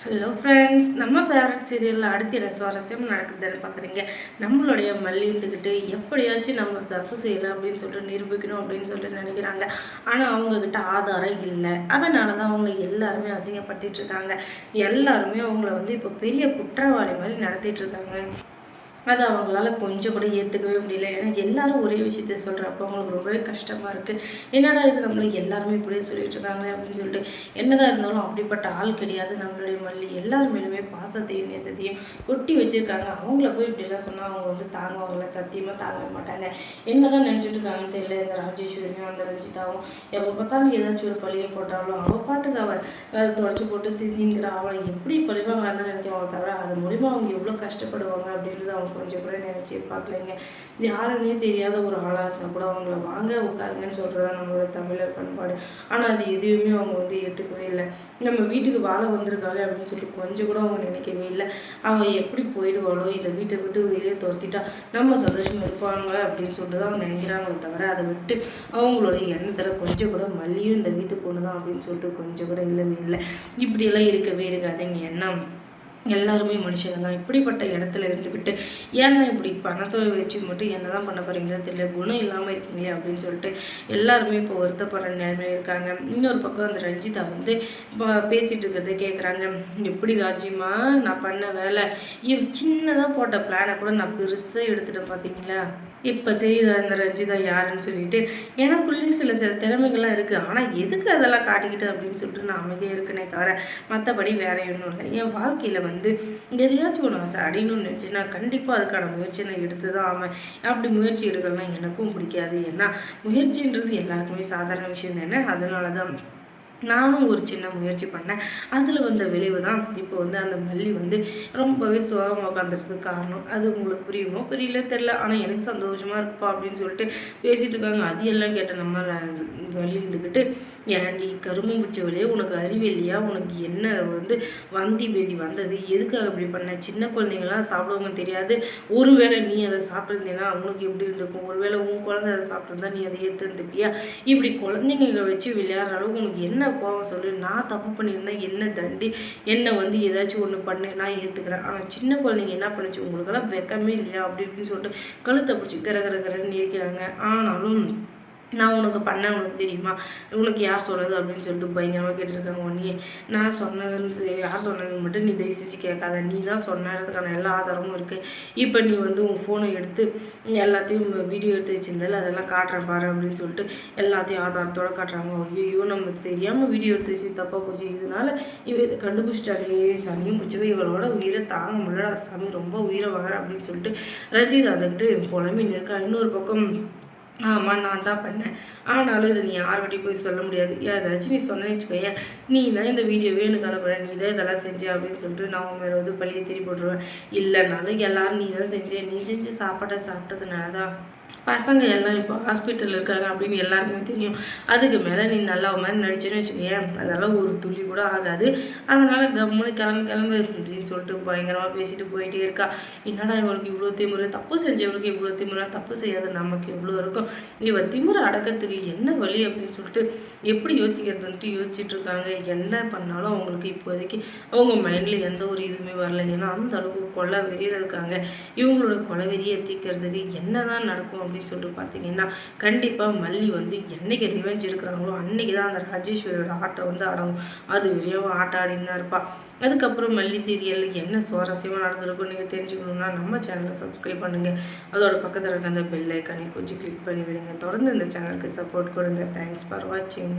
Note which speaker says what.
Speaker 1: Hello friends, நம்ம favourite சீரியலில் அடுத்து என்ன சுவாரஸ்யம் நடக்குதுன்னு பார்க்குறீங்க. நம்மளுடைய மல்லி இருந்துக்கிட்டு எப்படியாச்சும் நம்ம தப்பு செய்யலாம் அப்படின்னு சொல்லிட்டு நிரூபிக்கணும் அப்படின்னு சொல்லிட்டு நினைக்கிறாங்க. ஆனால் அவங்கக்கிட்ட ஆதாரம் இல்லை. அதனால தான் அவங்க எல்லாருமே அசிங்கப்படுத்திட்டு இருக்காங்க. எல்லாருமே அவங்கள வந்து இப்போ பெரிய குற்றவாளி மாதிரி நடத்திட்டு இருக்காங்க. அது அவங்களால கொஞ்சம் கூட ஏற்றுக்கவே முடியல. ஏன்னா எல்லாரும் ஒரே விஷயத்த சொல்கிறப்போ அவங்களுக்கு ரொம்பவே கஷ்டமாக இருக்குது. என்னடா இது நம்மளை எல்லாருமே இப்படியே சொல்லிட்டு இருக்காங்க அப்படின்னு சொல்லிட்டு. என்னதான் இருந்தாலும் அப்படிப்பட்ட ஆள் கிடையாது நம்மளுடைய மல்லி. எல்லார் மேலுமே பாசத்தையும் நேசத்தையும் கொட்டி வச்சுருக்காங்க. அவங்கள போய் இப்படிலாம் சொன்னால் அவங்க வந்து தாங்குவாங்கள்ல, சத்தியமாக தாங்கவே மாட்டாங்க. என்னதான் நினச்சிட்டு இருக்காங்கன்னு தெரியல. இந்த ராஜேஸ்வரியும் அந்த ரஞ்சிதாவும் எப்போ பார்த்தாலும் ஏதாச்சும் ஒரு பழியை போட்டாலும் அவள் பாட்டுக்கு அவள் தொடச்சி போட்டு திங்கிற அவளை எப்படி பழிவாங்களான்னு தான் நினைக்குவாங்க. தவிர அது மூலிமா அவங்க எவ்வளோ கஷ்டப்படுவாங்க அப்படின்றது அவங்க கொஞ்சம் கூட நினச்சி பார்க்கலைங்க. யாருன்னே தெரியாத ஒரு ஆளாக இருந்தால் கூட அவங்கள வாங்க உட்காருங்கன்னு சொல்கிறது தான் நம்மளோட தமிழர் பண்பாடு. ஆனால் அது எதுவுமே அவங்க வந்து ஏற்றுக்கவே இல்லை. நம்ம வீட்டுக்கு வாழ வந்திருக்காளே அப்படின்னு சொல்லிட்டு கொஞ்சம் கூட அவங்க நினைக்கவே இல்லை. அவள் எப்படி போயிடுவாளோ, இந்த வீட்டை விட்டு வெளியே துரத்திட்டா நம்ம சந்தோஷமாக இருப்பாங்க அப்படின்னு சொல்லிட்டு தான் அவங்க நினைக்கிறாங்களே தவிர அதை விட்டு அவங்களோட எண்ணத்தில் கொஞ்சம் கூட மல்லியும் இந்த வீட்டுக்கு பொண்ணு தான் அப்படின்னு சொல்லிட்டு கொஞ்சம் கூட இல்லவே இல்லை. இப்படியெல்லாம் இருக்கவே இருக்காதுங்க. எண்ணம் எல்லாருமே மனுஷங்க தான். இப்படிப்பட்ட இடத்துல இருந்துக்கிட்டு ஏன்னா இப்படி பணத்தை வச்சு மட்டும் என்ன தான் பண்ண போகிறீங்களோ தெரியல, குணம் இல்லாமல் இருக்கீங்களே அப்படின்னு சொல்லிட்டு எல்லாருமே இப்போ வருத்தப்படுற நிலைமையில இருக்காங்க. இன்னொரு பக்கம் அந்த ரஞ்சிதா வந்து இப்போ பேசிகிட்டு இருக்கிறத கேட்குறாங்க. எப்படி ராஜ்யமா நான் பண்ண வேலை, சின்னதாக போட்ட பிளானை கூட நான் பெருசாக எடுத்துட்டேன் பார்த்தீங்களா, இப்போ தெரியுதா இந்த ரஞ்சிதா யாருன்னு சொல்லிட்டு. எனக்குள்ளேயும் சில திறமைகள்லாம் இருக்குது. ஆனால் எதுக்கு அதெல்லாம் காட்டிக்கிட்டு அப்படின்னு சொல்லிட்டு நான் அமைதியாக இருக்கனே தவிர மற்றபடி வேற ஒன்றும் இல்லை. என் வாழ்க்கையில் வந்து எதையாச்சும் ஒன்று அடையணும்னு நினச்சி நான் கண்டிப்பாக அதுக்கான முயற்சி நான் எடுத்து தான் ஆவேன். அப்படி முயற்சி எடுக்கலாம் எனக்கும் பிடிக்காது. ஏன்னா முயற்சின்றது எல்லாருக்குமே சாதாரண விஷயம் தானே. அதனால தான் நானும் ஒரு சின்ன முயற்சி பண்ணேன். அதில் வந்த விளைவு தான் இப்போ வந்து அந்த மல்லி வந்து ரொம்பவே சோகமாக உட்காந்துறதுக்கு காரணம். அது உங்களுக்கு புரியுமோ புரியல தெரில. ஆனால் எனக்கு சந்தோஷமாக இருக்குப்பா அப்படின்னு சொல்லிட்டு பேசிகிட்டு இருக்காங்க. அது எல்லாம் கேட்ட நம்ம மல்லி இருந்துக்கிட்டு, ஏன்டி கரும்பு பிடிச்சவளையே உனக்கு அறிவு இல்லையா, உனக்கு என்ன வந்து வந்தி பேதி வந்தது, எதுக்காக இப்படி பண்ண, சின்ன குழந்தைங்களாம் சாப்பிடுவாங்க தெரியாது, ஒருவேளை நீ அதை சாப்பிட்ருந்தேன்னா அவனுக்கு எப்படி இருந்திருக்கும், ஒருவேளை உன் குழந்தை அதை சாப்பிட்ருந்தா நீ அதை ஏற்றுருந்துப்பியா, இப்படி குழந்தைங்க வச்சு விளையாடுற அளவுக்கு உனக்கு என்ன கோவம் சொல்லு, நான் தப்பு பண்ணியிருந்தேன் என்ன தண்டி என்ன வந்து ஏதாச்சும் ஒன்று பண்ணு நான் ஏற்றுக்கிறேன். ஆனால் சின்ன குழந்தைங்க என்ன பண்ணுச்சு, உங்களுக்கெல்லாம் வெக்கமே இல்லையா அப்படி இப்படின்னு சொல்லிட்டு கழுத்தை பிடிச்சி கரகரன்னு இருக்கிறாங்க. ஆனாலும் நான் உனக்கு பண்ணேன் உனக்கு தெரியுமா, உனக்கு யார் சொன்னது அப்படின்னு சொல்லிட்டு பயங்கரமாக கேட்டுருக்காங்க. உடனே நான் சொன்னதுன்னு யார் சொன்னதுன்னு மட்டும் நீ தயவு செஞ்சு கேட்காத, நீ தான் சொன்னதுக்கான எல்லா ஆதாரமும் இருக்குது. இப்போ நீ வந்து உன் ஃபோனை எடுத்து எல்லாத்தையும் வீடியோ எடுத்து வச்சுருந்தால அதெல்லாம் காட்டுறேன் பாரு அப்படின்னு சொல்லிட்டு எல்லாத்தையும் ஆதாரத்தோடு காட்டுறாங்க. ஐயோ நம்ம தெரியாமல் வீடியோ எடுத்து வச்சு தப்பாக போச்சு, இதனால இதை கண்டுபிடிச்சிட்டாலே சனியும் பிடிச்சவே இவளோட உயிரை தாங்க முடியல, சாமி ரொம்ப உயிரை வர அப்படின்னு சொல்லிட்டு ரஞ்சித் அதுக்கிட்டு புலம்பின்னு இருக்கா. இன்னொரு பக்கம் ஆமாம் நான் தான் பண்ணேன், ஆனாலும் இதை நீ யார்கிட்டையும் போய் சொல்ல முடியாது, ஏதாச்சும் நீ சொன்னேன்னு வச்சுக்கோயேன், நீ தான் இந்த வீடியோவே எனக்கு அனுப்புகிறேன், நீ தான் இதெல்லாம் செஞ்ச அப்படின்னு சொல்லிட்டு நான் உன் மேலே வந்து பழியை திருப்பி போட்டுருவேன். இல்லைனாலும் எல்லாரும் நீ தான் செஞ்சேன், நீ செஞ்சு சாப்பிட்டதுனால தான் பசங்க எல்லாம் இப்போ ஹாஸ்பிட்டலில் இருக்காங்க அப்படின்னு எல்லாருக்குமே தெரியும். அதுக்கு மேலே நீ நல்லா மாதிரி நடிச்சுன்னு வச்சுக்கேன், அதெல்லாம் ஒரு துளி கூட ஆகாது. அதனால் கம்முன்னு கிளம்பு அப்படின்னு சொல்லிட்டு பயங்கரமாக பேசிட்டு போயிட்டே இருக்கா. என்னடா இவளுக்கு இவ்வளோ திமுறை, தப்பு செஞ்சவளுக்கு இவ்வளோ திமுறை, தப்பு செய்யாத நமக்கு எவ்வளோ இருக்கும், இவள் திமுறை அடக்கத்துக்கு என்ன வழி அப்படின்னு சொல்லிட்டு எப்படி யோசிக்கிறதுன்ட்டு யோசிச்சுட்டு இருக்காங்க. என்ன பண்ணாலும் அவங்களுக்கு இப்போதைக்கு அவங்க மைண்டில் எந்த ஒரு இதுவுமே வரல. ஏன்னா அந்த அளவுக்கு கொலை வெறியில் இருக்காங்க. இவங்களோட கொலை வெறியை தீர்க்கறதுக்கு என்ன தான் நடக்கும் அப்படின்னு சொல்லிட்டு பார்த்தீங்கன்னா, கண்டிப்பாக மல்லி வந்து என்னைக்கு ரிவெஞ்ச் எடுக்கிறாங்களோ அன்னைக்கு தான் அந்த ராஜேஸ்வரியோட ஆட்டம் வந்து அடங்கும். அது வெளியாகவும் ஆட்டம் ஆடின்னு தான் இருப்பாள். அதுக்கப்புறம் மல்லி சீரியலில் என்ன சுவாரஸ்யமாக நடந்திருக்குன்னு நீங்கள் தெரிஞ்சுக்கணுன்னா நம்ம சேனலை சப்ஸ்கிரைப் பண்ணுங்கள். அதோட பக்கத்தில் இருக்க அந்த பெல் ஐக்கானை கொஞ்சம் கிளிக் பண்ணி விடுங்க. தொடர்ந்து இந்த சேனலுக்கு சப்போர்ட் கொடுங்க. தேங்க்ஸ் ஃபார் வாட்சிங்.